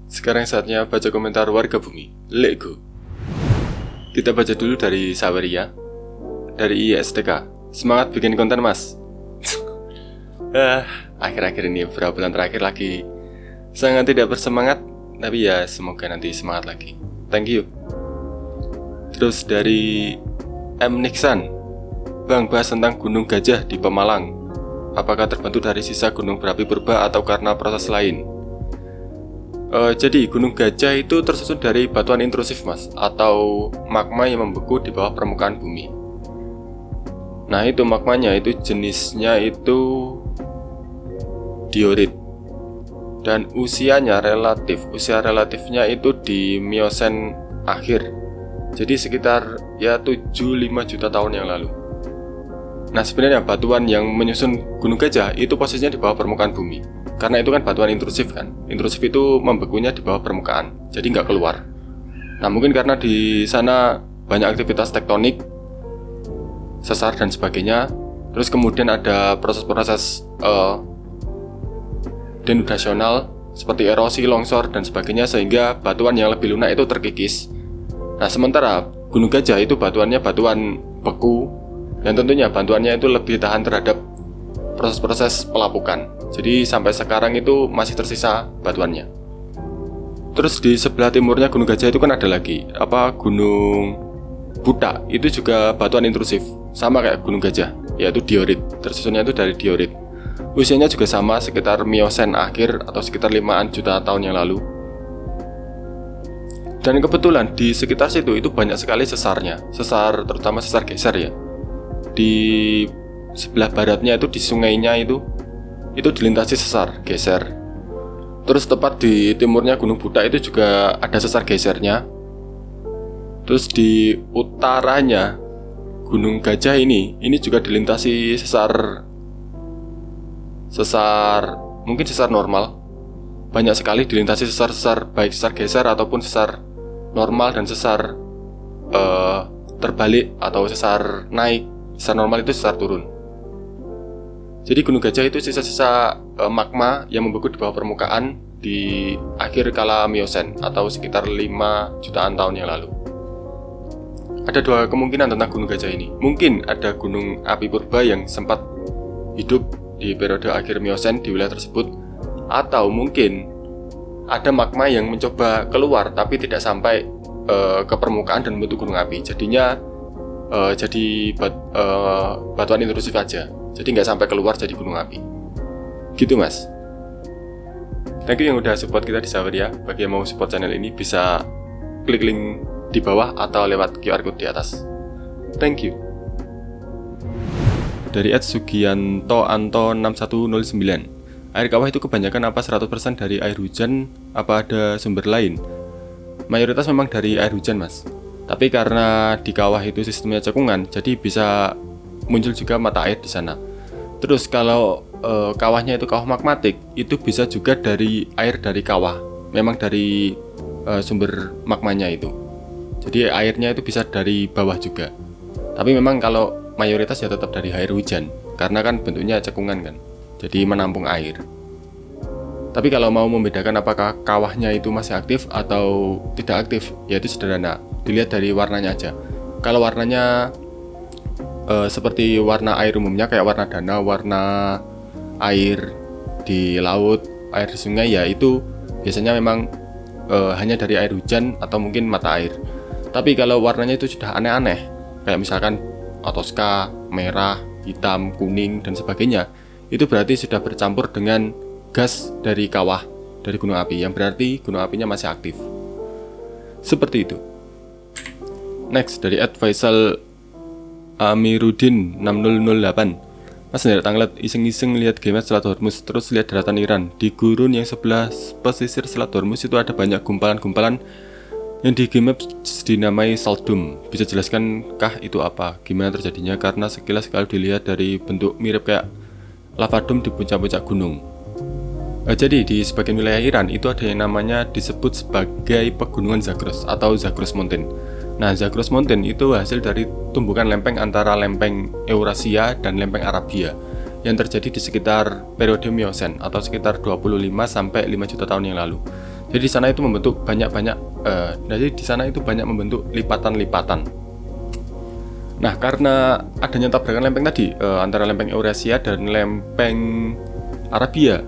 Sekarang saatnya baca komentar warga bumi. Let's go. Kita baca dulu dari Saweria, dari ISTK. Semangat bikin konten mas. Akhir-akhir ini beberapa bulan terakhir lagi sangat tidak bersemangat, tapi ya semoga nanti semangat lagi. Thank you. Terus dari M. Nixon, Bang, bahas tentang Gunung Gajah di Pemalang. Apakah terbentuk dari sisa gunung berapi purba atau karena proses lain? Jadi Gunung Gajah itu tersusun dari batuan intrusif mas, atau magma yang membeku di bawah permukaan bumi. Nah itu magmanya itu jenisnya itu diorit. Dan usia relatifnya itu di Miosen akhir. Jadi sekitar ya 75 juta tahun yang lalu. Nah sebenarnya batuan yang menyusun Gunung Gajah itu posisinya di bawah permukaan bumi. Karena itu kan batuan intrusif kan. Intrusif itu membekunya di bawah permukaan, jadi nggak keluar. Nah mungkin karena di sana banyak aktivitas tektonik, sesar dan sebagainya. Terus kemudian ada proses-proses denudasional seperti erosi, longsor dan sebagainya, sehingga batuan yang lebih lunak itu terkikis. Nah sementara Gunung Gajah itu batuannya batuan beku, dan tentunya batuannya itu lebih tahan terhadap proses-proses pelapukan. Jadi sampai sekarang itu masih tersisa batuannya. Terus di sebelah timurnya Gunung Gajah itu kan ada lagi Gunung Buta. Itu juga batuan intrusif, sama kayak Gunung Gajah, yaitu diorit. Tersusunnya itu dari diorit. Usianya juga sama, sekitar Miosen akhir atau sekitar 5 juta tahun yang lalu. Dan kebetulan di sekitar situ itu banyak sekali sesarnya. Sesar, terutama sesar geser ya. Di sebelah baratnya itu di sungainya itu dilintasi sesar geser. Terus tepat di timurnya Gunung Buta itu juga ada sesar gesernya. Terus di utaranya Gunung Gajah ini juga dilintasi sesar mungkin sesar normal. Banyak sekali dilintasi sesar-sesar, baik sesar geser ataupun sesar normal dan sesar terbalik atau sesar naik. Sesar normal itu sesar turun. Jadi Gunung Gajah itu sisa-sisa magma yang membeku di bawah permukaan di akhir kala Miosen atau sekitar 5 jutaan tahun yang lalu. Ada dua kemungkinan tentang Gunung Gajah ini. Mungkin ada gunung api purba yang sempat hidup di periode akhir Miosen di wilayah tersebut, atau mungkin ada magma yang mencoba keluar tapi tidak sampai ke permukaan dan membentuk gunung api. Jadinya jadi batuan intrusif aja. Jadi nggak sampai keluar jadi gunung api. Gitu mas. Thank you yang udah support kita di Saweria. Bagi yang mau support channel ini bisa klik link di bawah atau lewat QR code di atas. Thank you. Dari @sugianto anto 6109. Air kawah itu kebanyakan apa 100% dari air hujan? Apa ada sumber lain? Mayoritas memang dari air hujan mas. Tapi karena di kawah itu sistemnya cekungan, jadi bisa muncul juga mata air di sana. Terus kalau kawahnya itu kawah magmatik, itu bisa juga dari air dari kawah. Memang dari sumber magmanya itu. Jadi airnya itu bisa dari bawah juga. Tapi memang kalau mayoritas ya tetap dari air hujan, karena kan bentuknya cekungan kan. Jadi menampung air. Tapi kalau mau membedakan apakah kawahnya itu masih aktif atau tidak aktif, yaitu sederhana, dilihat dari warnanya aja. Kalau warnanya seperti warna air umumnya, kayak warna danau, warna air di laut, air di sungai, ya itu biasanya memang hanya dari air hujan atau mungkin mata air. Tapi kalau warnanya itu sudah aneh-aneh, kayak misalkan toska, merah, hitam, kuning, dan sebagainya, itu berarti sudah bercampur dengan gas dari kawah, dari gunung api, yang berarti gunung apinya masih aktif. Seperti itu. Next, dari @Faisal Amiruddin 6008. Mas Nera Tanglet, iseng-iseng lihat game Selat Hormuz, terus lihat daratan Iran. Di gurun yang sebelah pesisir Selat Hormuz itu ada banyak gumpalan-gumpalan yang di game dinamai Salt Dome. Bisa jelaskan kah itu apa? Gimana terjadinya? Karena sekilas kalau dilihat dari bentuk mirip kayak lava dome di puncak-puncak gunung. Jadi di sebagian wilayah Iran itu ada yang namanya disebut sebagai pegunungan Zagros atau Zagros Mountain. Nah, Zagros Mountain itu hasil dari tumbukan lempeng antara lempeng Eurasia dan lempeng Arabia yang terjadi di sekitar periode Miosen atau sekitar 25 sampai 5 juta tahun yang lalu. Jadi di sana itu membentuk jadi di sana itu banyak membentuk lipatan-lipatan. Nah, karena adanya tabrakan lempeng tadi antara lempeng Eurasia dan lempeng Arabia.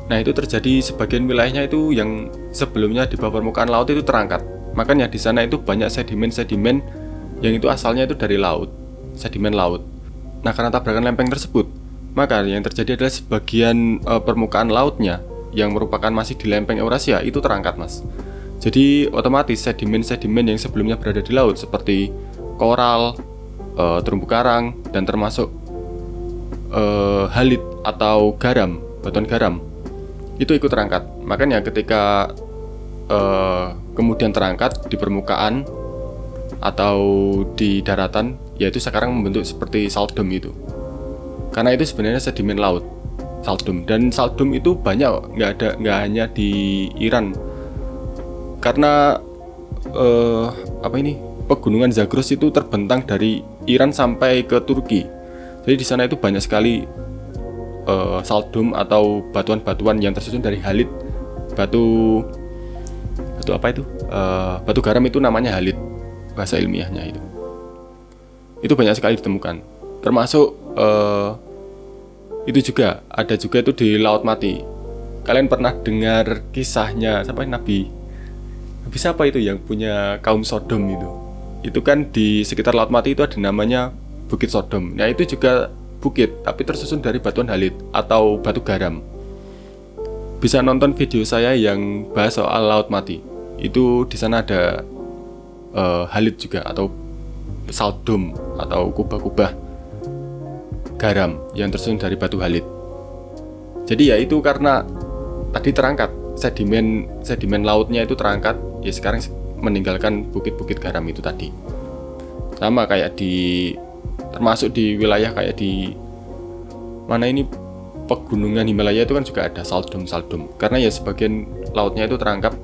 Nah, itu terjadi sebagian wilayahnya itu yang sebelumnya di bawah permukaan laut itu terangkat. Makanya di sana itu banyak sedimen-sedimen yang itu asalnya itu dari laut, sedimen laut. Nah, karena tabrakan lempeng tersebut, maka yang terjadi adalah sebagian permukaan lautnya yang merupakan masih di lempeng Eurasia itu terangkat, Mas. Jadi otomatis sedimen-sedimen yang sebelumnya berada di laut seperti koral, terumbu karang, dan termasuk halit atau garam, batuan garam, itu ikut terangkat. Makanya ketika kemudian terangkat di permukaan atau di daratan, yaitu sekarang membentuk seperti saldum itu. Karena itu sebenarnya sedimen laut, saldum. Dan saldum itu banyak, nggak hanya di Iran. Karena pegunungan Zagros itu terbentang dari Iran sampai ke Turki. Jadi di sana itu banyak sekali saldum atau batuan-batuan yang tersusun dari halit. Batu garam itu namanya halit, bahasa ilmiahnya itu. Itu banyak sekali ditemukan. Termasuk itu juga ada itu di Laut Mati. Kalian pernah dengar kisahnya Nabi siapa itu yang punya kaum Sodom itu? Itu kan di sekitar Laut Mati itu ada namanya Bukit Sodom. Nah, itu juga bukit tapi tersusun dari batuan halit atau batu garam. Bisa nonton video saya yang bahas soal Laut Mati. Itu di sana ada halit juga atau saldum atau kubah-kubah garam yang tersusun dari batu halit. Jadi ya itu karena tadi terangkat sedimen lautnya itu terangkat, ya sekarang meninggalkan bukit-bukit garam itu tadi. Sama kayak termasuk di wilayah kayak di mana ini pegunungan Himalaya itu kan juga ada saldum karena ya sebagian lautnya itu terangkat,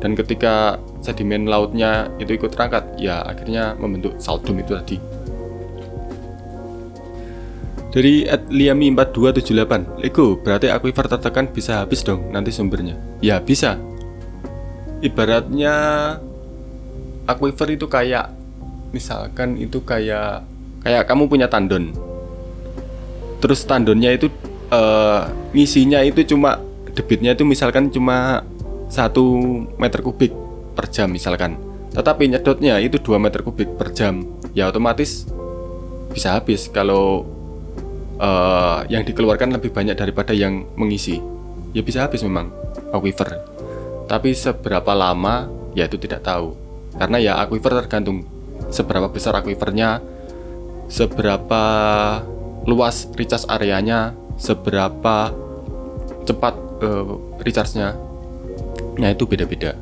dan ketika sedimen lautnya itu ikut terangkat, ya akhirnya membentuk saldum itu tadi. Dari @liami4278, Lego, berarti aquifer tertekan bisa habis dong nanti sumbernya? Ya bisa. Ibaratnya aquifer itu kayak, misalkan itu kayak kamu punya tandon. Terus tandonnya itu ngisinya itu cuma, debitnya itu misalkan cuma 1 meter kubik per jam misalkan. Tetapi nyedotnya itu 2 meter kubik per jam. Ya otomatis bisa habis kalau yang dikeluarkan lebih banyak daripada yang mengisi. Ya bisa habis memang aquifer. Tapi seberapa lama ya itu tidak tahu. Karena ya aquifer tergantung seberapa besar aquifernya, seberapa luas recharge areanya, seberapa cepat recharge-nya. Nah, itu beda-beda.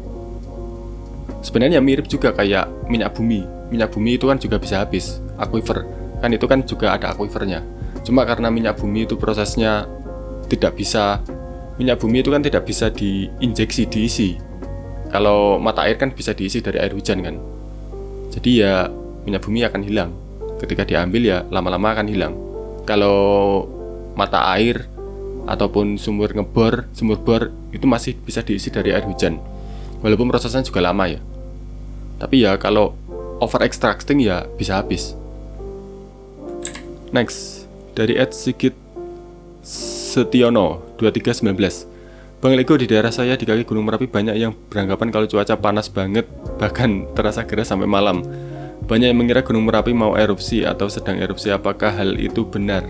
Sebenarnya mirip juga kayak minyak bumi. Minyak bumi itu kan juga bisa habis aquifer. Kan itu kan juga ada aquifernya. Cuma karena minyak bumi itu prosesnya minyak bumi itu kan tidak bisa diinjeksi, diisi. Kalau mata air kan bisa diisi dari air hujan kan. Jadi ya minyak bumi akan hilang. Ketika diambil ya lama-lama akan hilang. Kalau mata air ataupun sumur bor itu masih bisa diisi dari air hujan. Walaupun prosesnya juga lama ya. Tapi ya kalau over extracting ya bisa habis. Next, dari @sigit Setiono 2319. Bang Lego, di daerah saya di kaki Gunung Merapi banyak yang beranggapan kalau cuaca panas banget, bahkan terasa gerah sampai malam. Banyak yang mengira Gunung Merapi mau erupsi atau sedang erupsi. Apakah hal itu benar?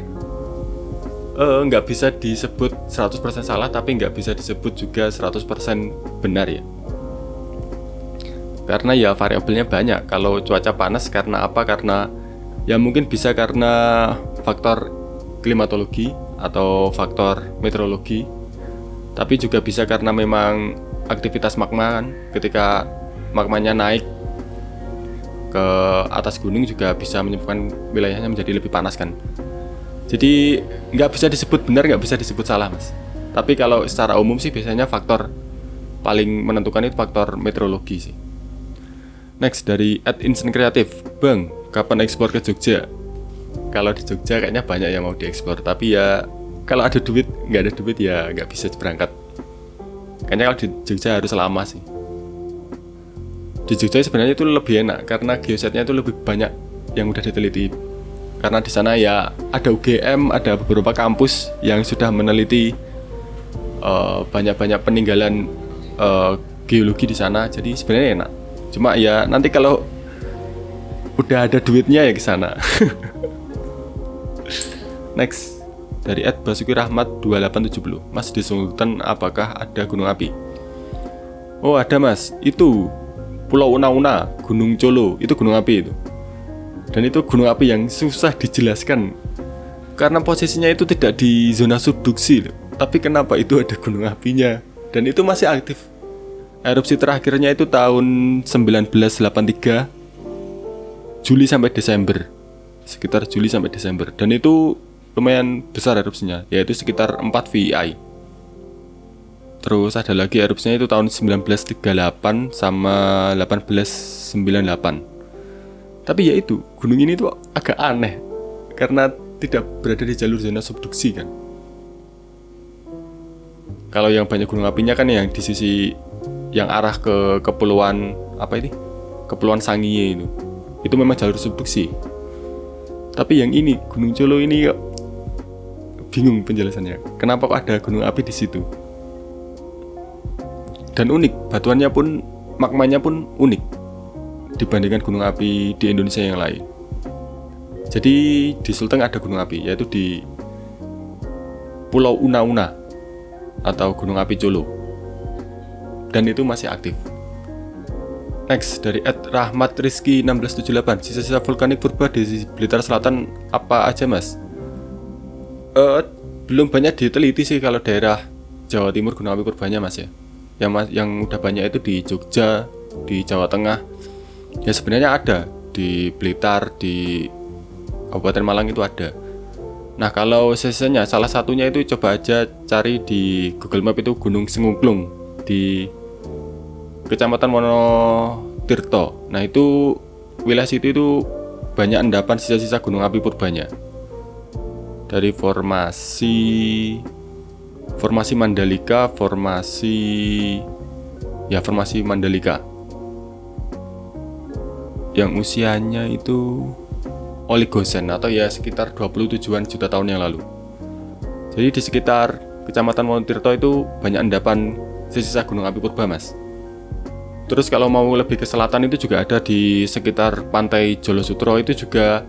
Nggak bisa disebut 100% salah, tapi nggak bisa disebut juga 100% benar ya. Karena ya variabelnya banyak. Kalau cuaca panas karena apa? Karena ya mungkin bisa karena faktor klimatologi atau faktor meteorologi. Tapi juga bisa karena memang aktivitas magma kan. Ketika magmanya naik ke atas gunung juga bisa menyebabkan wilayahnya menjadi lebih panas kan. Jadi nggak bisa disebut benar, nggak bisa disebut salah mas. Tapi kalau secara umum sih biasanya faktor paling menentukan itu faktor meteorologi sih. Next, dari @insenkreatif, Bang, kapan ekspor ke Jogja? Kalau di Jogja kayaknya banyak yang mau diekspor, tapi ya kalau ada duit, nggak ada duit ya nggak bisa berangkat. Kayaknya kalau di Jogja harus lama sih. Di Jogja sebenarnya itu lebih enak karena geosetnya itu lebih banyak yang udah diteliti. Karena di sana ya ada UGM, ada beberapa kampus yang sudah meneliti banyak-banyak peninggalan geologi di sana. Jadi sebenarnya enak. Cuma ya nanti kalau udah ada duitnya ya ke sana. Next, dari @basuki rahmat 2870. Mas, di Sultan apakah ada gunung api? Oh, ada Mas. Itu Pulau Una-Una, Gunung Colo, itu gunung api itu. Dan itu gunung api yang susah dijelaskan karena posisinya itu tidak di zona subduksi. Tapi kenapa itu ada gunung apinya? Dan itu masih aktif. Erupsi terakhirnya itu tahun 1983, Juli sampai Desember. Sekitar Juli sampai Desember. Dan itu lumayan besar erupsinya, yaitu sekitar 4 VI. Terus ada lagi erupsinya itu tahun 1938 sama 1898. Tapi ya itu, gunung ini tuh agak aneh karena tidak berada di jalur zona subduksi kan. Kalau yang banyak gunung apinya kan yang di sisi yang arah ke kepulauan apa ini? Kepulauan Sangihe itu. Itu memang jalur subduksi. Tapi yang ini, Gunung Colo ini bingung penjelasannya. Kenapa kok ada gunung api di situ? Dan unik, batuannya pun, magmanya pun unik dibandingkan gunung api di Indonesia yang lain. Jadi di Sulteng ada gunung api, yaitu di Pulau Una-Una atau Gunung Api Colo. Dan itu masih aktif. Next, dari @rahmatrizki1678. Sisa-sisa vulkanik purba di Blitar Selatan apa aja Mas? Belum banyak diteliti sih kalau daerah Jawa Timur gunung api purbanya Mas ya. Yang udah banyak itu di Jogja, di Jawa Tengah. Ya sebenarnya ada di Blitar, di Kabupaten Malang itu ada. Nah kalau sisanya salah satunya itu coba aja cari di Google Map, itu Gunung Sengungklung di Kecamatan Wonotirto. Nah itu wilayah situ itu banyak endapan sisa-sisa gunung api purbanya. Dari formasi Mandalika, formasi Mandalika yang usianya itu Oligosen atau ya sekitar 27-an juta tahun yang lalu. Jadi di sekitar Kecamatan Wonotirto itu banyak endapan sisa gunung api purba Mas. Terus kalau mau lebih ke selatan itu juga ada di sekitar pantai Jolosutro, itu juga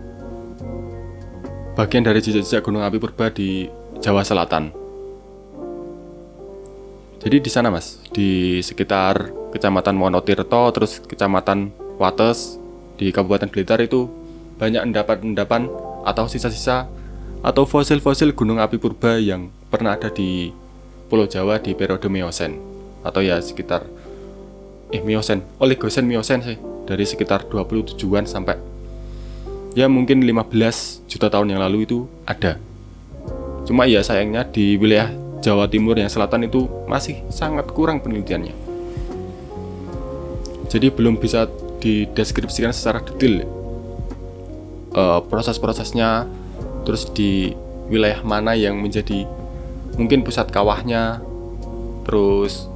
bagian dari jejak-jejak gunung api purba di Jawa Selatan. Jadi di sana Mas, di sekitar Kecamatan Wonotirto, terus Kecamatan Wates di Kabupaten Blitar itu banyak endapan-endapan atau sisa-sisa atau fosil-fosil gunung api purba yang pernah ada di Pulau Jawa di periode Miosen atau ya sekitar Oligosen Miosen sih, dari sekitar 27-an sampai ya mungkin 15 juta tahun yang lalu itu ada. Cuma ya sayangnya di wilayah Jawa Timur yang selatan itu masih sangat kurang penelitiannya. Jadi belum bisa dideskripsikan secara detail proses-prosesnya, terus di wilayah mana yang menjadi mungkin pusat kawahnya, terus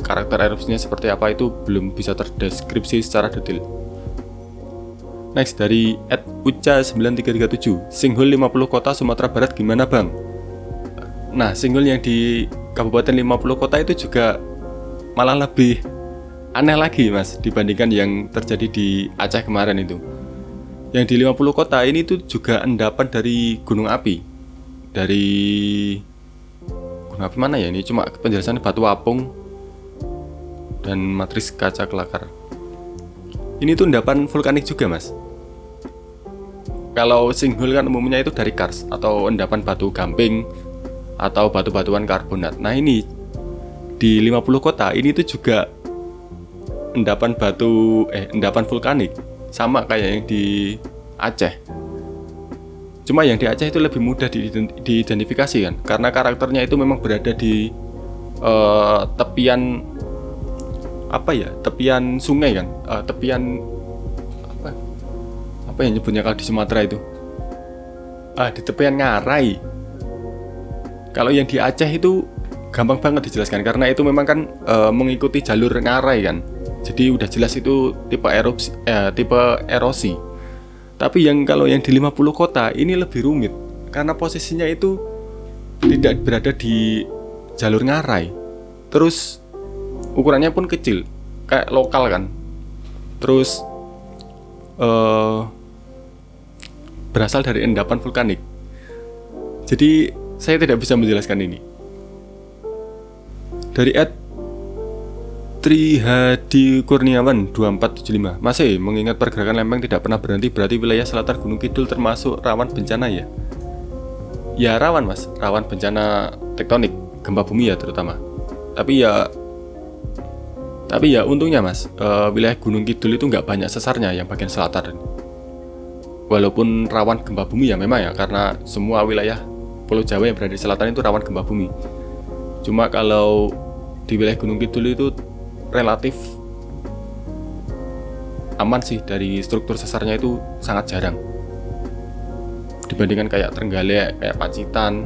karakter erupsinya seperti apa, itu belum bisa terdeskripsi secara detail. Next, dari @uca9337. Singhul 50 kota Sumatera Barat gimana Bang? Nah, singhul yang di Kabupaten 50 kota itu juga malah lebih aneh lagi Mas dibandingkan yang terjadi di Aceh kemarin itu. Yang di 50 kota ini tuh juga endapan dari gunung api. Dari gunung api mana ya ini? Cuma penjelasannya batu apung dan matris kaca kelakar. Ini tuh endapan vulkanik juga Mas. Kalau singhul kan umumnya itu dari kars atau endapan batu gamping atau batu-batuan karbonat. Nah ini di 50 kota ini tuh juga endapan vulkanik, sama kayak yang di Aceh. Cuma yang di Aceh itu lebih mudah diidentifikasi kan, karena karakternya itu memang berada di tepian tepian sungai kan, tepian apa yang nyebutnya kalau di Sumatera itu, di tepian ngarai. Kalau yang di Aceh itu gampang banget dijelaskan karena itu memang kan mengikuti jalur ngarai kan. Jadi udah jelas itu tipe erosi. Tapi kalau yang di 50 kota ini lebih rumit karena posisinya itu tidak berada di jalur ngarai. Terus ukurannya pun kecil, kayak lokal kan. Terus berasal dari endapan vulkanik. Jadi saya tidak bisa menjelaskan ini. Dari Trihadi Kurniawan 2475 masih mengingat pergerakan lempeng tidak pernah berhenti, berarti wilayah selatan Gunung Kidul termasuk rawan bencana ya? Ya rawan mas, rawan bencana tektonik, gempa bumi ya terutama. Tapi ya untungnya mas, wilayah Gunung Kidul itu nggak banyak sesarnya yang bagian selatan. Walaupun rawan gempa bumi ya memang ya, karena semua wilayah Pulau Jawa yang berada di selatan itu rawan gempa bumi. Cuma kalau di wilayah Gunung Kidul itu relatif aman sih, dari struktur sesarnya itu sangat jarang dibandingkan kayak Trenggalek, kayak Pacitan,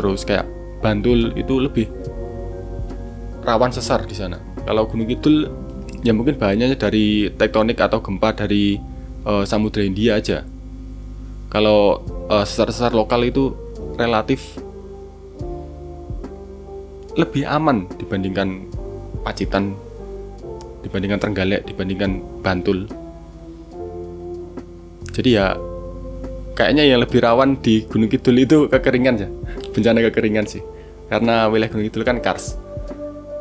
terus kayak Bantul itu lebih rawan sesar di sana. Kalau Gunung Kidul ya mungkin bahayanya dari tektonik atau gempa dari Samudra Hindia aja. Kalau sesar-sesar lokal itu relatif lebih aman dibandingkan Pacitan, dibandingkan Trenggalek, dibandingkan Bantul. Jadi ya kayaknya yang lebih rawan di Gunung Kidul itu kekeringan ya, bencana kekeringan sih. Karena wilayah Gunung Kidul kan kars.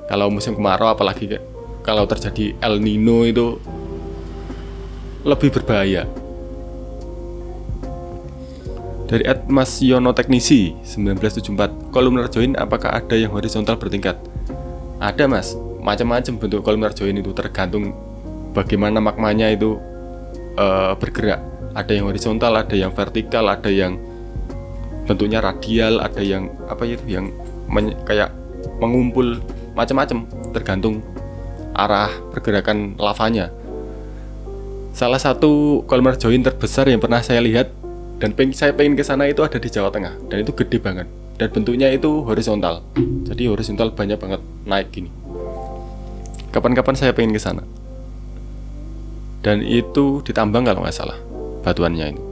Kalau musim kemarau apalagi kalau terjadi El Nino itu lebih berbahaya. Dari Mas Yono Teknisi 1974, kolumnar join apakah ada yang horizontal bertingkat? Ada mas, macam-macam bentuk kolumnar join itu, tergantung bagaimana magmanya itu bergerak. Ada yang horizontal, ada yang vertikal, ada yang bentuknya radial, ada yang yang kayak mengumpul, macam-macam tergantung arah pergerakan lavanya. Salah satu kolumnar join terbesar yang pernah saya lihat dan saya pengen ke sana itu ada di Jawa Tengah, dan itu gede banget dan bentuknya itu horizontal. Jadi horizontal banyak banget naik gini. Kapan-kapan saya pengen ke sana. Dan itu ditambang kalau nggak salah batuannya itu.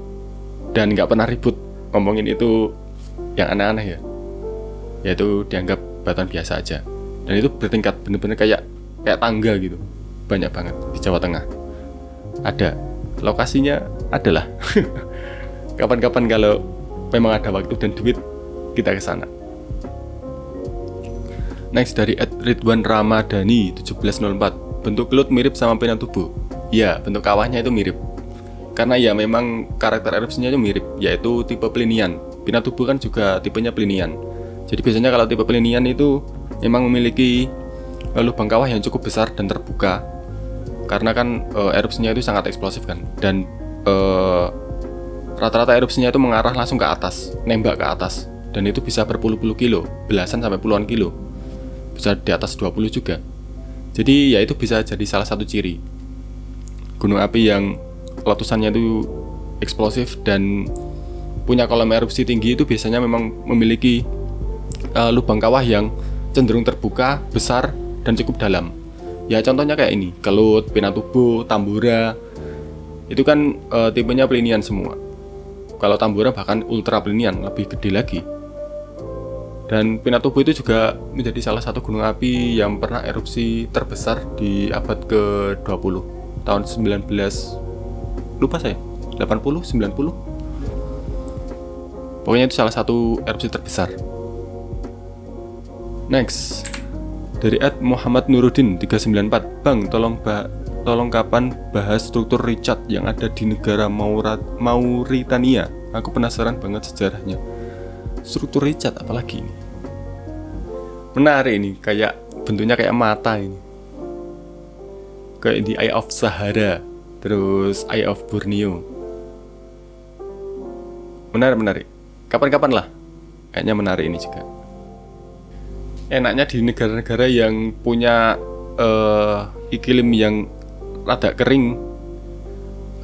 Dan nggak pernah ribut ngomongin itu yang aneh-aneh ya. Yaitu dianggap batuan biasa aja. Dan itu bertingkat, bener-bener kayak tangga gitu. Banyak banget di Jawa Tengah. Ada. Lokasinya adalah. Kapan-kapan kalau memang ada waktu dan duit, kita ke sana. Next dari Ridwan Ramadhani 1704, bentuk kelut mirip sama Pinatubo. Ya, bentuk kawahnya itu mirip. Karena ya memang karakter erupsinya itu mirip, yaitu tipe Plinian. Pinatubo kan juga tipenya Plinian. Jadi biasanya kalau tipe Plinian itu memang memiliki lubang kawah yang cukup besar dan terbuka. Karena kan erupsinya itu sangat eksplosif kan. Dan rata-rata erupsinya itu mengarah langsung ke atas, nembak ke atas. Dan itu bisa berpuluh-puluh kilo, belasan sampai puluhan kilo. Bisa di atas 20 juga. Jadi ya itu bisa jadi salah satu ciri gunung api yang letusannya itu eksplosif dan punya kolam erupsi tinggi, itu biasanya memang memiliki lubang kawah yang cenderung terbuka, besar, dan cukup dalam. Ya contohnya kayak ini, Kelut, Pinatubo, Tambora. Itu kan tipenya Plinian semua. Kalau Tambora bahkan ultra Plinian, lebih gede lagi. Dan Pinatubo itu juga menjadi salah satu gunung api yang pernah erupsi terbesar di abad ke-20, tahun 19, lupa saya, 80, 90. Pokoknya itu salah satu erupsi terbesar. Next, dari Muhammad Nuruddin 394, Bang, tolong kapan bahas struktur Richard yang ada di negara Mauritania. Aku penasaran banget sejarahnya. Struktur Richard apalagi ini? Menarik ini, kayak bentuknya kayak mata ini. Kayak di Eye of Sahara, terus Eye of Borneo. Menarik. Kapan-kapan lah. Kayaknya menarik ini juga. Enaknya di negara-negara yang punya iklim yang rada kering,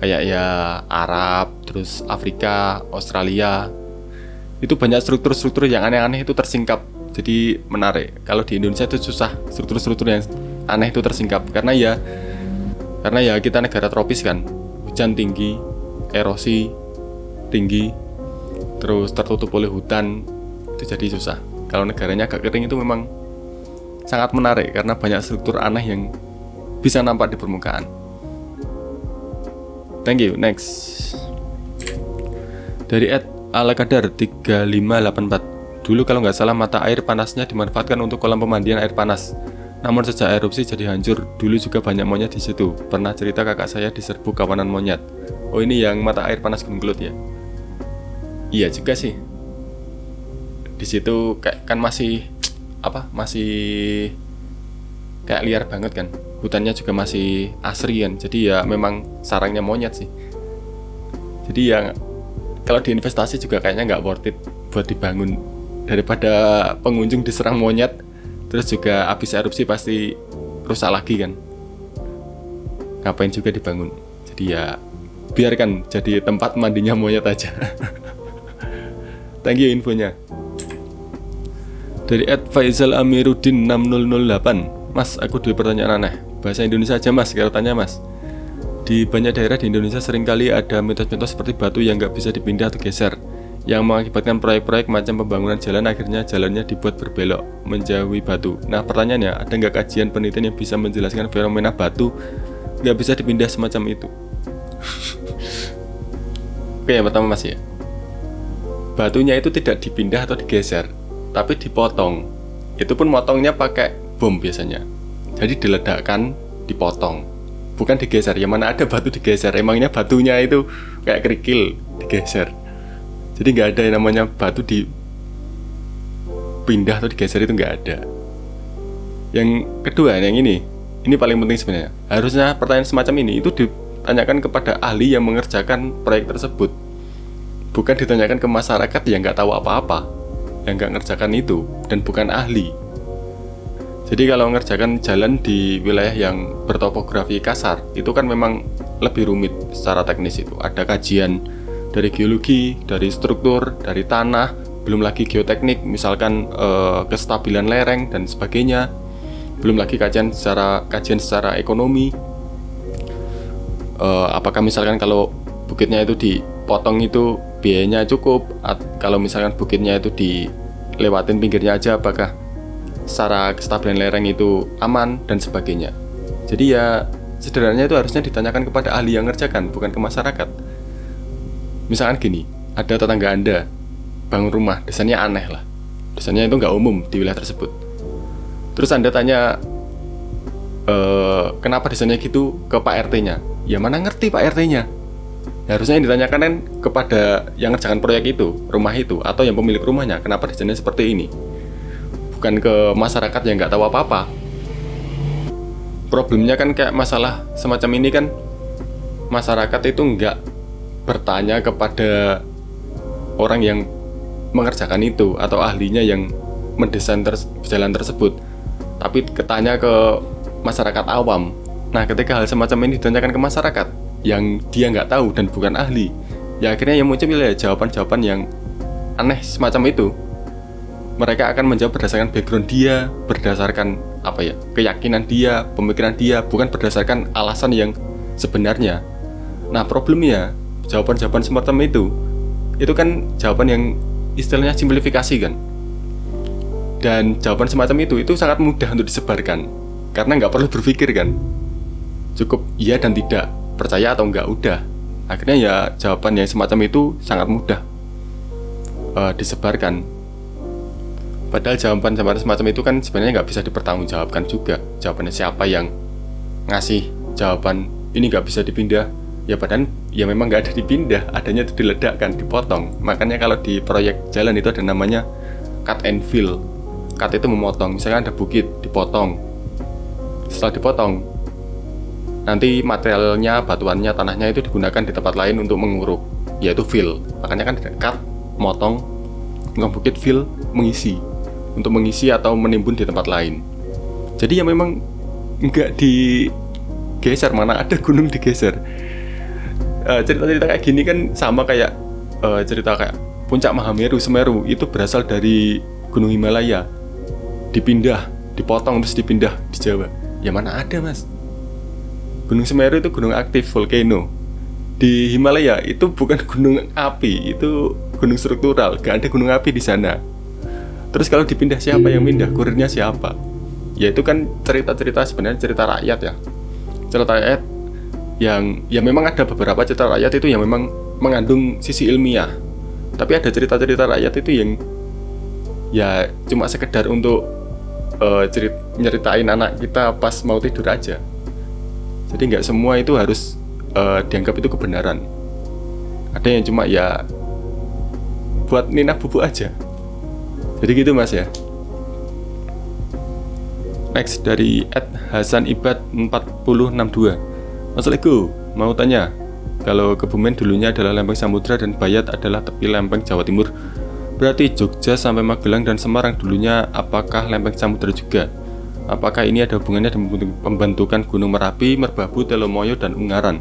kayak ya Arab, terus Afrika, Australia, itu banyak struktur-struktur yang aneh-aneh itu tersingkap jadi menarik. Kalau di Indonesia itu susah, struktur-struktur yang aneh itu tersingkap karena ya kita negara tropis kan, hujan tinggi, erosi tinggi, terus tertutup oleh hutan, itu jadi susah. Kalau negaranya agak kering itu memang sangat menarik karena banyak struktur aneh yang bisa nampak di permukaan. Thank you. Next. Dari @alakadar 3584. Dulu kalau nggak salah mata air panasnya dimanfaatkan untuk kolam pemandian air panas. Namun sejak erupsi jadi hancur. Dulu juga banyak monyet di situ. Pernah cerita kakak saya diserbu kawanan monyet. Oh, ini yang mata air panas Gunung Kelut ya? Iya juga sih. Di situ kayak kan masih kayak liar banget kan. Hutannya juga masih asri kan. Jadi ya memang sarangnya monyet sih. Jadi ya kalau diinvestasi juga kayaknya nggak worth it buat dibangun, daripada pengunjung diserang monyet. Terus juga habis erupsi pasti rusak lagi kan. Ngapain juga dibangun. Jadi ya biarkan jadi tempat mandinya monyet aja. Thank you infonya. Dari @faizalamiruddin 6008. Mas, aku ada pertanyaan aneh. Bahasa Indonesia aja mas, kalau tanya mas. Di banyak daerah di Indonesia seringkali ada mitos-mitos seperti batu yang nggak bisa dipindah atau geser, yang mengakibatkan proyek-proyek macam pembangunan jalan akhirnya jalannya dibuat berbelok menjauhi batu. Nah pertanyaannya, ada nggak kajian penelitian yang bisa menjelaskan fenomena batu nggak bisa dipindah semacam itu? Oke, yang pertama mas ya, batunya itu tidak dipindah atau digeser, tapi dipotong. Itu pun motongnya pakai bom biasanya. Jadi diledakkan, dipotong, bukan digeser. Yang mana ada batu digeser, emangnya batunya itu kayak kerikil digeser. Jadi nggak ada yang namanya batu dipindah atau digeser, itu nggak ada. Yang kedua, yang ini paling penting sebenarnya. Harusnya pertanyaan semacam ini itu ditanyakan kepada ahli yang mengerjakan proyek tersebut, bukan ditanyakan ke masyarakat yang nggak tahu apa-apa, yang nggak ngerjakan itu dan bukan ahli. Jadi kalau mengerjakan jalan di wilayah yang bertopografi kasar, itu kan memang lebih rumit secara teknis. Itu ada kajian dari geologi, dari struktur, dari tanah, belum lagi geoteknik, misalkan kestabilan lereng dan sebagainya. Belum lagi kajian secara ekonomi. Apakah misalkan kalau bukitnya itu dipotong itu biayanya cukup? Kalau misalkan bukitnya itu dilewatin pinggirnya aja, apakah secara kestabilan lereng itu aman dan sebagainya. Jadi ya sederhananya itu harusnya ditanyakan kepada ahli yang ngerjakan, bukan ke masyarakat. Misalkan gini, ada tetangga Anda bangun rumah, desainnya aneh lah, desainnya itu nggak umum di wilayah tersebut. Terus Anda tanya, kenapa desainnya gitu ke Pak RT-nya? Ya mana ngerti Pak RT-nya? Ya, harusnya yang ditanyakan kan kepada yang ngerjakan proyek itu, rumah itu, atau yang pemilik rumahnya, kenapa desainnya seperti ini? Bukan ke masyarakat yang nggak tahu apa-apa. Problemnya kan kayak masalah semacam ini kan, masyarakat itu nggak bertanya kepada orang yang mengerjakan itu atau ahlinya yang mendesain jalan tersebut, tapi ketanya ke masyarakat awam. Nah ketika hal semacam ini ditanyakan ke masyarakat yang dia nggak tahu dan bukan ahli, ya akhirnya yang muncul ya jawaban-jawaban yang aneh semacam itu. Mereka akan menjawab berdasarkan background dia, berdasarkan keyakinan dia, pemikiran dia, bukan berdasarkan alasan yang sebenarnya. Nah problemnya jawaban-jawaban semacam itu kan jawaban yang istilahnya simplifikasi kan. Dan jawaban semacam itu sangat mudah untuk disebarkan karena nggak perlu berpikir kan, cukup iya dan tidak, percaya atau enggak, udah. Akhirnya ya jawaban yang semacam itu sangat mudah disebarkan. Padahal jawaban semacam itu kan sebenarnya nggak bisa dipertanggungjawabkan juga. Jawabannya siapa yang ngasih jawaban ini nggak bisa dipindah? Ya padahal ya memang nggak ada dipindah, adanya itu diledakkan, dipotong. Makanya kalau di proyek jalan itu ada namanya cut and fill. Cut itu memotong, misalkan ada bukit, dipotong. Setelah dipotong, nanti materialnya, batuannya, tanahnya itu digunakan di tempat lain untuk menguruk, yaitu fill. Makanya kan cut, motong, bukit, fill, mengisi. Untuk mengisi atau menimbun di tempat lain. Jadi ya memang nggak digeser, mana ada gunung digeser. Cerita-cerita kayak gini kan sama kayak cerita kayak puncak Mahameru, Semeru itu berasal dari Gunung Himalaya. dipotong terus dipindah di Jawa. Ya mana ada mas. Gunung Semeru itu gunung aktif, volcano. Di Himalaya itu bukan gunung api, itu gunung struktural, gak ada gunung api di sana. Terus kalau dipindah siapa yang pindah? Kurirnya siapa? Ya itu kan cerita-cerita sebenarnya cerita rakyat ya. Cerita rakyat yang ya memang ada beberapa cerita rakyat itu yang memang mengandung sisi ilmiah. Tapi ada cerita-cerita rakyat itu yang ya cuma sekedar untuk nyeritain anak kita pas mau tidur aja. Jadi nggak semua itu harus dianggap itu kebenaran. Ada yang cuma ya buat nina bubuk aja. Jadi gitu mas ya. Next dari @hasanibad 4062. Assalamualaikum, mau tanya, kalau Kebumen dulunya adalah lempeng samudra dan Bayat adalah tepi lempeng Jawa Timur, berarti Jogja sampai Magelang dan Semarang dulunya apakah lempeng samudra juga? Apakah ini ada hubungannya dengan pembentukan Gunung Merapi, Merbabu, Telomoyo, dan Ungaran?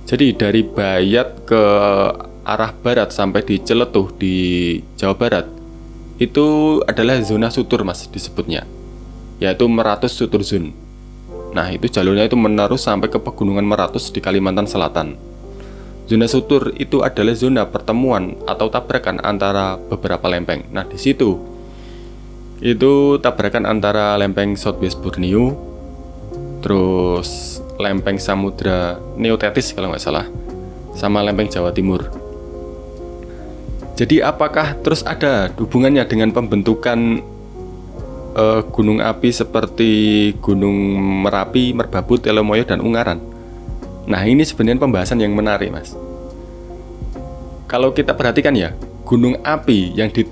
Jadi dari Bayat ke arah barat sampai di Celetuh di Jawa Barat itu adalah zona sutur mas disebutnya, yaitu Meratus Sutur Zone. Nah itu jalurnya itu menerus sampai ke Pegunungan Meratus di Kalimantan Selatan. Zona sutur itu adalah zona pertemuan atau tabrakan antara beberapa lempeng. Nah di situ itu tabrakan antara lempeng Southwest Borneo, terus lempeng Samudra Neotetis kalau nggak salah, sama lempeng Jawa Timur. Jadi apakah terus ada hubungannya dengan pembentukan gunung api seperti Gunung Merapi, Merbabu, Telomoyo, dan Ungaran? Nah ini sebenarnya pembahasan yang menarik mas. Kalau kita perhatikan ya, gunung api yang di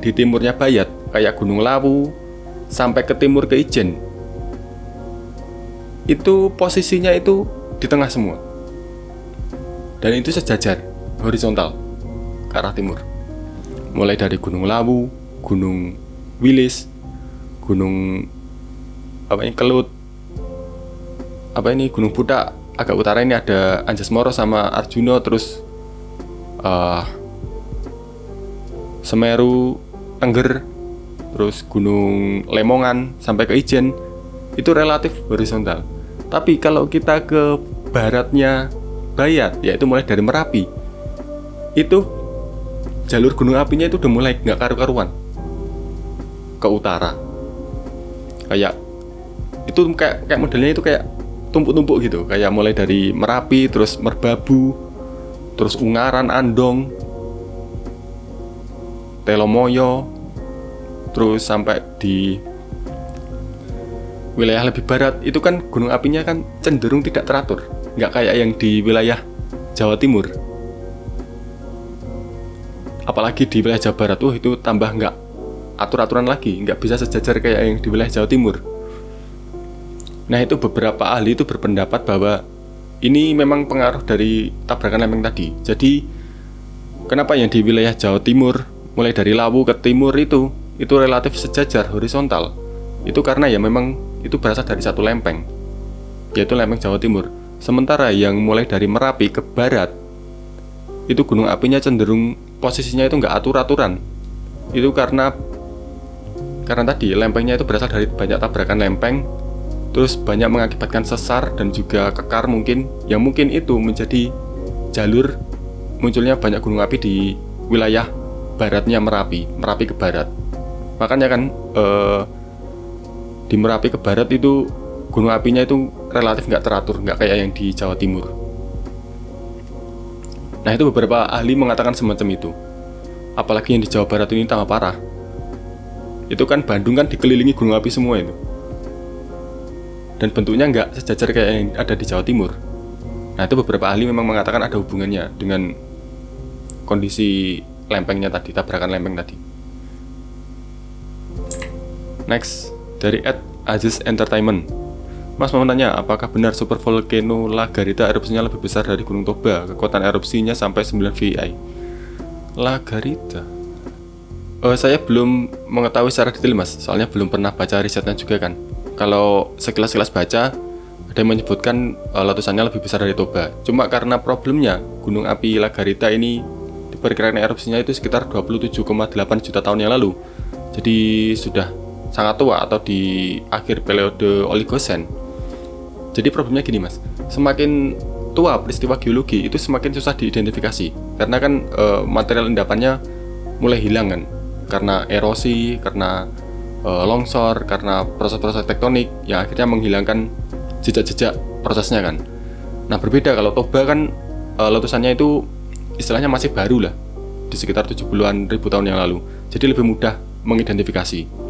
timurnya Bayat kayak Gunung Lawu sampai ke timur ke Ijen, itu posisinya itu di tengah semua, dan itu sejajar horizontal ke arah timur, mulai dari Gunung Lawu, Gunung Wilis, Gunung Kelut, Gunung Pudak. Agak utara ini ada Anjasmara sama Arjuna, terus Semeru, Tengger, terus Gunung Lemongan sampai ke Ijen, itu relatif horizontal. Tapi kalau kita ke baratnya Bayat, yaitu mulai dari Merapi, itu jalur gunung apinya itu udah mulai nggak karu-karuan ke utara. Kayak itu kayak modelnya itu kayak tumpuk-tumpuk gitu, kayak mulai dari Merapi, terus Merbabu, terus Ungaran, Andong, Telomoyo, terus sampai di wilayah lebih barat itu kan gunung apinya kan cenderung tidak teratur, nggak kayak yang di wilayah Jawa Timur. Apalagi di wilayah Jawa Barat itu tambah nggak atur-aturan lagi, nggak bisa sejajar kayak yang di wilayah Jawa Timur. Nah itu beberapa ahli itu berpendapat bahwa ini memang pengaruh dari tabrakan lempeng tadi. Jadi kenapa yang di wilayah Jawa Timur mulai dari Lawu ke timur itu relatif sejajar horizontal? Itu karena ya memang itu berasal dari satu lempeng, yaitu lempeng Jawa Timur. Sementara yang mulai dari Merapi ke barat itu gunung apinya cenderung posisinya itu nggak atur-aturan. Itu karena tadi lempengnya itu berasal dari banyak tabrakan lempeng, terus banyak mengakibatkan sesar dan juga kekar mungkin, yang mungkin itu menjadi jalur munculnya banyak gunung api di wilayah baratnya Merapi ke barat. Makanya kan di Merapi ke barat itu gunung apinya itu relatif nggak teratur, nggak kayak yang di Jawa Timur. Nah itu beberapa ahli mengatakan semacam itu. Apalagi yang di Jawa Barat ini tambah parah. Itu kan Bandung kan dikelilingi gunung api semua itu, dan bentuknya nggak sejajar kayak yang ada di Jawa Timur. Nah itu beberapa ahli memang mengatakan ada hubungannya dengan kondisi lempengnya tadi, tabrakan lempeng tadi. Next dari @Aziz Entertainment. Mas mau nanya, apakah benar supervolcano La Garita erupsinya lebih besar dari Gunung Toba? Kekuatan erupsinya sampai 9 VI. La Garita, saya belum mengetahui secara detail mas, soalnya belum pernah baca risetnya juga kan. Kalau sekilas baca, ada yang menyebutkan letusannya lebih besar dari Toba. Cuma karena problemnya Gunung api La Garita ini diperkirakan erupsinya itu sekitar 27,8 juta tahun yang lalu. Jadi sudah sangat tua atau di akhir periode Oligosen. Jadi problemnya gini mas, semakin tua peristiwa geologi itu semakin susah diidentifikasi karena kan material endapannya mulai hilang kan, karena erosi, karena longsor, karena proses-proses tektonik yang akhirnya menghilangkan jejak-jejak prosesnya kan. Nah berbeda kalau Toba kan letusannya itu istilahnya masih baru lah, di sekitar 70-an ribu tahun yang lalu, jadi lebih mudah mengidentifikasi.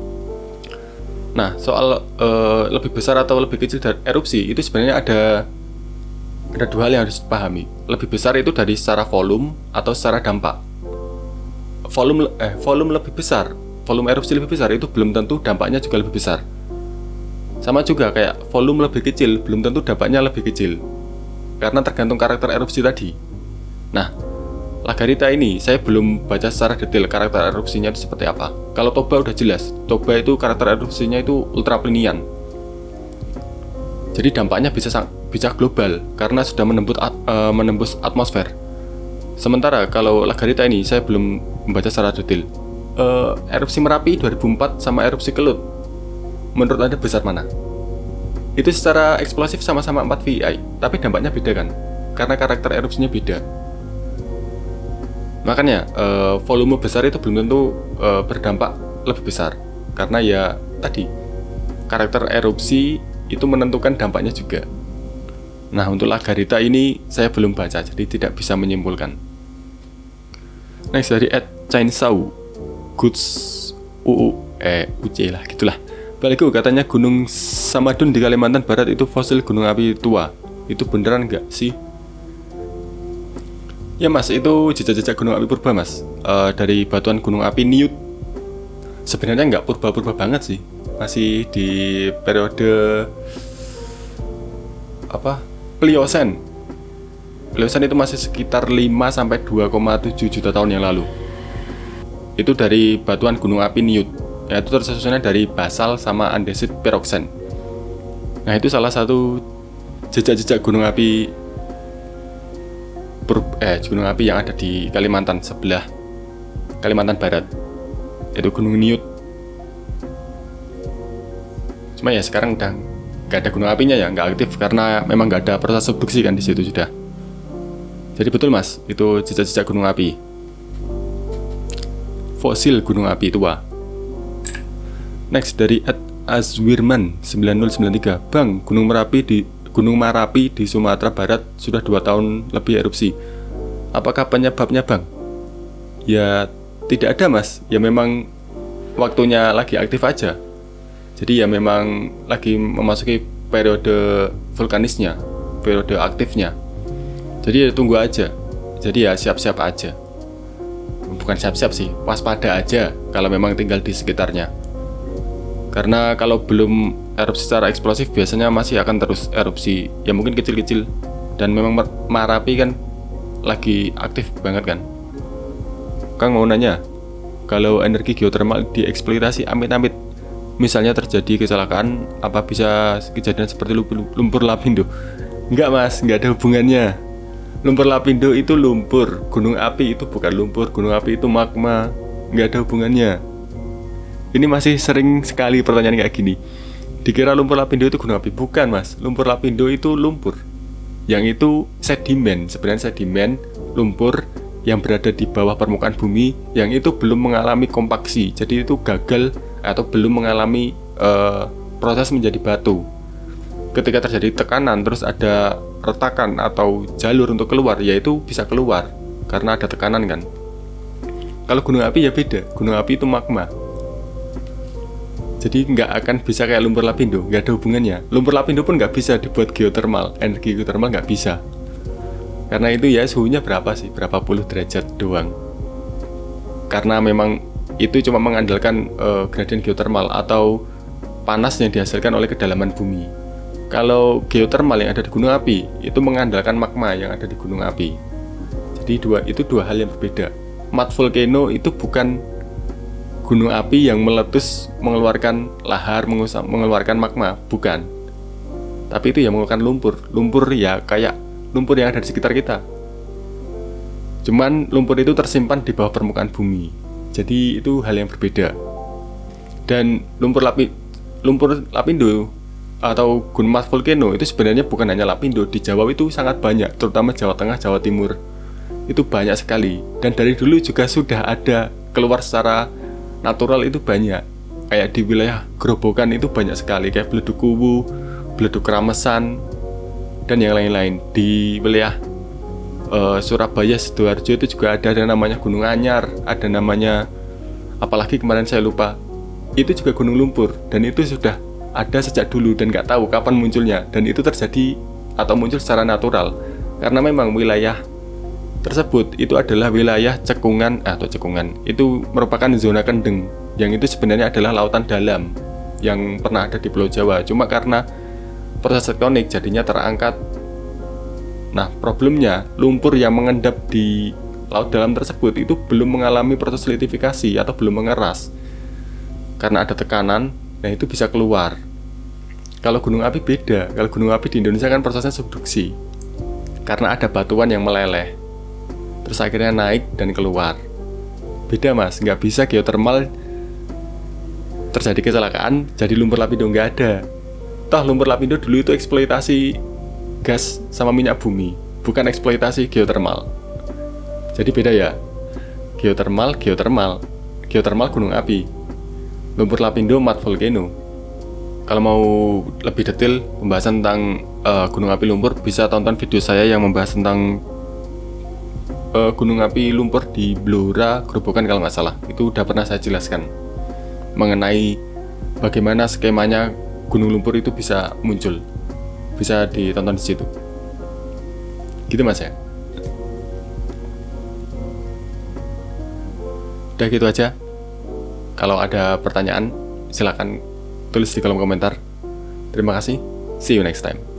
Nah, soal lebih besar atau lebih kecil dari erupsi itu sebenarnya ada dua hal yang harus dipahami. Lebih besar itu dari secara volume atau secara dampak. Volume lebih besar, volume erupsi lebih besar itu belum tentu dampaknya juga lebih besar. Sama juga kayak volume lebih kecil belum tentu dampaknya lebih kecil, karena tergantung karakter erupsi tadi. Nah, Lagarita ini saya belum baca secara detail karakter erupsinya itu seperti apa. Kalau Toba udah jelas, Toba itu karakter erupsinya itu ultraplinian. Jadi dampaknya bisa global karena sudah menembus atmosfer. Sementara kalau Lagarita ini saya belum membaca secara detail. Erupsi Merapi 2004 sama erupsi Kelut, menurut Anda besar mana? Itu secara eksplosif sama-sama 4 VI, tapi dampaknya beda kan? Karena karakter erupsinya beda. Makanya volume besar itu belum tentu berdampak lebih besar, karena ya tadi karakter erupsi itu menentukan dampaknya juga. Nah untuk Lagarita ini saya belum baca, jadi tidak bisa menyimpulkan. Next dari @Chainsau Goods UC lah gitulah. Baliku katanya Gunung Samadun di Kalimantan Barat itu fosil gunung api tua. Itu beneran nggak sih? Ya mas, itu jejak-jejak gunung api purba mas, dari batuan gunung api Niut. Sebenarnya nggak purba-purba banget sih, masih di periode Pliosen. Pliosen itu masih sekitar 5-2,7 juta tahun yang lalu. Itu dari batuan gunung api Niut, yaitu tersusunnya dari basal sama andesit piroksen. Nah itu salah satu jejak-jejak gunung api gunung api yang ada di Kalimantan sebelah Kalimantan Barat, yaitu Gunung Niut. Cuma ya sekarang udah nggak ada gunung apinya ya, nggak aktif karena memang nggak ada proses subduksi kan di situ sudah. Jadi betul mas, itu jejak-jejak gunung api, fosil gunung api tua. Next dari @azwirman 9093, Bang, Gunung Merapi di Sumatera Barat sudah 2 tahun lebih erupsi. Apakah penyebabnya bang? Ya tidak ada mas, ya memang waktunya lagi aktif aja. Jadi ya memang lagi memasuki periode vulkanisnya, periode aktifnya. Jadi ya tunggu aja. Jadi ya siap-siap aja. Bukan siap-siap sih, waspada aja kalau memang tinggal di sekitarnya. Karena kalau belum erupsi secara eksplosif biasanya masih akan terus erupsi, ya mungkin kecil-kecil. Dan memang Merapi kan lagi aktif banget kan. Kang mau nanya, kalau energi geotermal dieksploitasi amit-amit, misalnya terjadi kecelakaan, apa bisa kejadian seperti lumpur lapindo? Enggak mas, enggak ada hubungannya. Lumpur lapindo itu lumpur, gunung api itu bukan lumpur, gunung api itu magma, enggak ada hubungannya. Ini masih sering sekali pertanyaan kayak gini. Dikira lumpur lapindo itu gunung api. Bukan mas, lumpur lapindo itu lumpur. Yang itu sedimen, sebenarnya sedimen lumpur yang berada di bawah permukaan bumi, yang itu belum mengalami kompaksi. Jadi itu gagal atau belum mengalami proses menjadi batu. Ketika terjadi tekanan terus ada retakan atau jalur untuk keluar, yaitu bisa keluar karena ada tekanan kan. Kalau gunung api ya beda, gunung api itu magma. Jadi nggak akan bisa kayak lumpur lapindo, nggak ada hubungannya. Lumpur lapindo pun nggak bisa dibuat geotermal, energi geotermal nggak bisa. Karena itu ya suhunya berapa sih, berapa puluh derajat doang. Karena memang itu cuma mengandalkan gradien geotermal atau panas yang dihasilkan oleh kedalaman bumi. Kalau geotermal yang ada di gunung api, itu mengandalkan magma yang ada di gunung api. Jadi itu dua hal yang berbeda. Mat volcano itu bukan gunung api yang meletus mengeluarkan lahar, mengeluarkan magma, bukan. Tapi itu ya mengeluarkan lumpur. Lumpur ya kayak lumpur yang ada di sekitar kita. Cuman lumpur itu tersimpan di bawah permukaan bumi. Jadi itu hal yang berbeda. Dan lumpur lapindo atau gunung mas volcano itu sebenarnya bukan hanya lapindo. Di Jawa itu sangat banyak, terutama Jawa Tengah, Jawa Timur. Itu banyak sekali. Dan dari dulu juga sudah ada keluar secara natural, itu banyak. Kayak di wilayah Grobogan itu banyak sekali, kayak Beleduk Kuwu, Beleduk Ramesan, dan yang lain-lain. Di wilayah Surabaya, Sidoarjo itu juga ada namanya Gunung Anyar, ada namanya, apalagi kemarin saya lupa, itu juga gunung lumpur. Dan itu sudah ada sejak dulu dan nggak tahu kapan munculnya. Dan itu terjadi atau muncul secara natural karena memang wilayah tersebut itu adalah wilayah cekungan itu merupakan zona kendeng, yang itu sebenarnya adalah lautan dalam yang pernah ada di Pulau Jawa. Cuma karena proses tektonik jadinya terangkat. Nah, problemnya lumpur yang mengendap di laut dalam tersebut itu belum mengalami proses solidifikasi atau belum mengeras. Karena ada tekanan, nah itu bisa keluar. Kalau gunung api beda. Kalau gunung api di Indonesia kan prosesnya subduksi, karena ada batuan yang meleleh, terus akhirnya naik dan keluar. Beda mas, nggak bisa geotermal terjadi kecelakaan jadi lumpur lapindo, nggak ada. Toh lumpur lapindo dulu itu eksploitasi gas sama minyak bumi, bukan eksploitasi geotermal. Jadi beda ya. Geotermal gunung api, lumpur lapindo mat volcano. Kalau mau lebih detail pembahasan tentang gunung api lumpur, bisa tonton video saya yang membahas tentang gunung api lumpur di Blora, Grobogan kalau nggak salah. Itu udah pernah saya jelaskan mengenai bagaimana skemanya gunung lumpur itu bisa muncul. Bisa ditonton di situ. Gitu mas ya. Udah gitu aja. Kalau ada pertanyaan silakan tulis di kolom komentar. Terima kasih. See you next time.